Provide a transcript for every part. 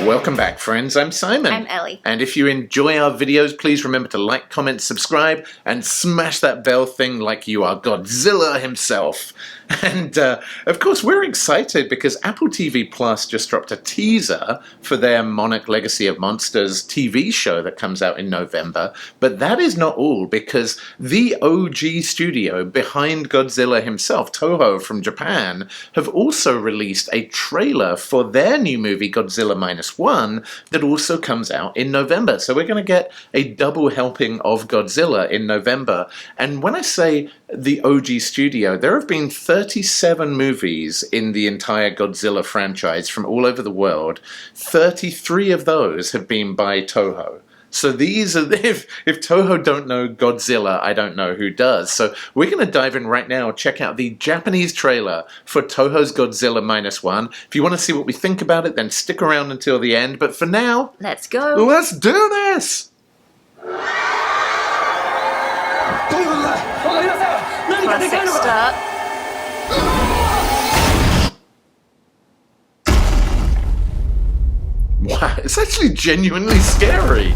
Welcome back, friends. I'm Simon. I'm Ellie. And if you enjoy our videos, please remember to like, comment, subscribe, and smash that bell thing like you are Godzilla himself. And, of course, we're excited because Apple TV Plus just dropped a teaser for their Monarch Legacy of Monsters TV show that comes out in November. But that is not all, because the OG studio behind Godzilla himself, Toho from Japan, have also released a trailer for their new movie, Godzilla Minus One, that also comes out in November. So we're going to get a double helping of Godzilla in November. And when I say the OG studio, there have been 37 movies in the entire Godzilla franchise from all over the world. 33 of those have been by Toho. So these are, if Toho don't know Godzilla, I don't know who does. So we're going to dive in right now, check out the Japanese trailer for Toho's Godzilla Minus One. If you want to see what we think about it, then stick around until the end. But for now, let's go. Let's do this! Classic start. Wow, it's actually genuinely scary.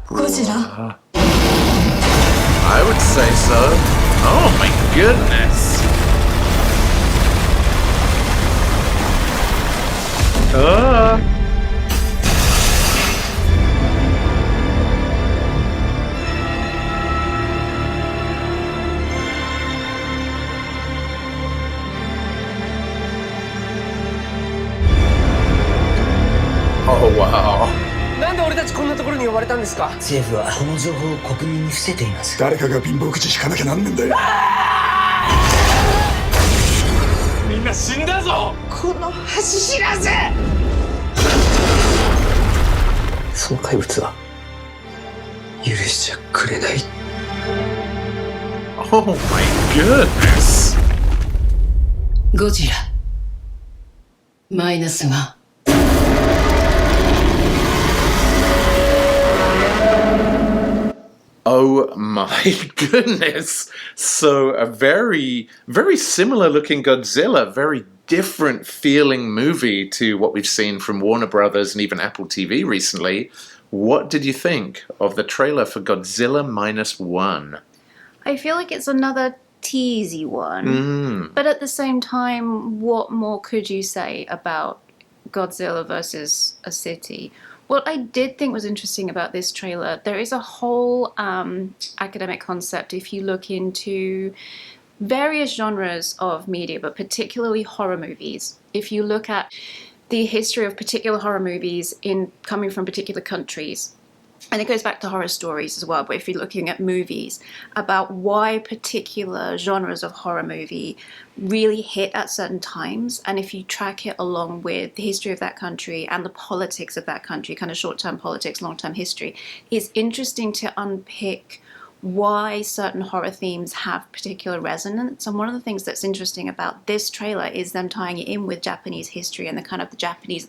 Gojira? I would say so. Oh my goodness. Oh wow. なんで俺たちこんなところに呼ばれたんですか？政府はこの情報を国民に伏せています。誰かが貧乏口引かなきゃなんねんだよ。みんな死んだぞ。この橋知らず。その怪物は許しちゃくれない。Oh my goodness. ゴジラマイナスワン。Oh my goodness. So a very, very similar looking Godzilla, very different feeling movie to what we've seen from Warner Brothers and even Apple TV recently. What did you think of the trailer for Godzilla Minus One? I feel like it's another teasy one. But at the same time, what more could you say about Godzilla versus a city? What I did think was interesting about this trailer, there is a whole academic concept if you look into various genres of media, but particularly horror movies. If you look at the history of particular horror movies coming from particular countries, and it goes back to horror stories as well, but if you're looking at movies, about why particular genres of horror movie really hit at certain times, and if you track it along with the history of that country and the politics of that country, kind of short-term politics, long-term history, it's interesting to unpick why certain horror themes have particular resonance. And one of the things that's interesting about this trailer is them tying it in with Japanese history and the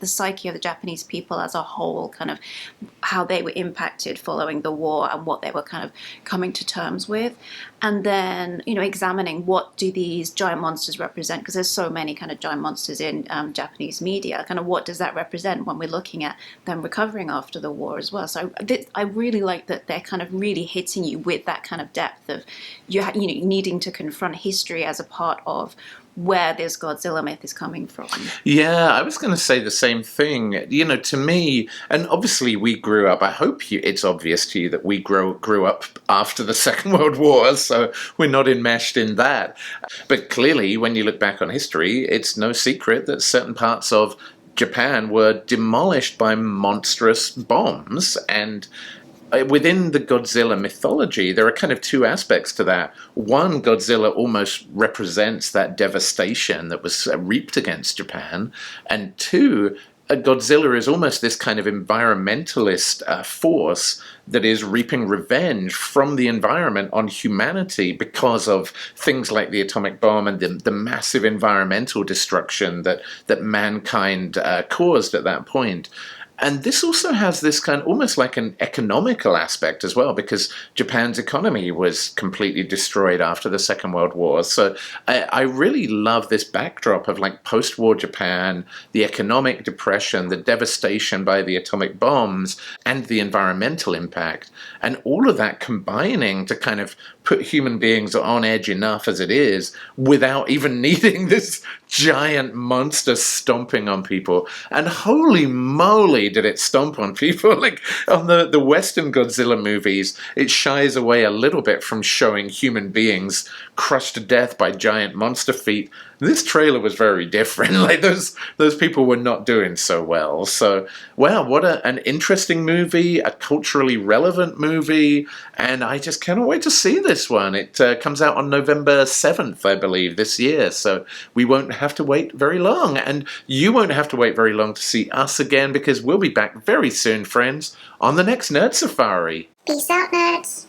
psyche of the Japanese people as a whole, kind of how they were impacted following the war and what they were kind of coming to terms with. And then, examining what do these giant monsters represent, because there's so many kind of giant monsters in Japanese media, kind of what does that represent when we're looking at them recovering after the war as well. So I really like that they're kind of really hitting you with that kind of depth of you needing to confront history as a part of where this Godzilla myth is coming from. Yeah, I was going to say the same thing. To me, and obviously we grew up, I hope it's obvious to you that we grew up after the Second World War, so we're not enmeshed in that. But clearly, when you look back on history, it's no secret that certain parts of Japan were demolished by monstrous bombs, and within the Godzilla mythology, there are kind of two aspects to that. One, Godzilla almost represents that devastation that was reaped against Japan. And two, Godzilla is almost this kind of environmentalist force that is reaping revenge from the environment on humanity because of things like the atomic bomb and the massive environmental destruction that mankind caused at that point. And this also has this kind of almost like an economical aspect as well, because Japan's economy was completely destroyed after the Second World War. So I really love this backdrop of like post-war Japan, the economic depression, the devastation by the atomic bombs, and the environmental impact. And all of that combining to kind of put human beings on edge enough as it is without even needing this giant monster stomping on people. And holy moly did it stomp on people. Like on the Western Godzilla movies, it shies away a little bit from showing human beings crushed to death by giant monster feet. This trailer was very different. Like those people were not doing so well. So wow, what an interesting movie, a culturally relevant movie, and I just cannot wait to see this one. It comes out on November 7th, I believe, this year. So we won't have to wait very long, and you won't have to wait very long to see us again, because we'll be back very soon, friends, on the next Nerd Safari. Peace out, nerds.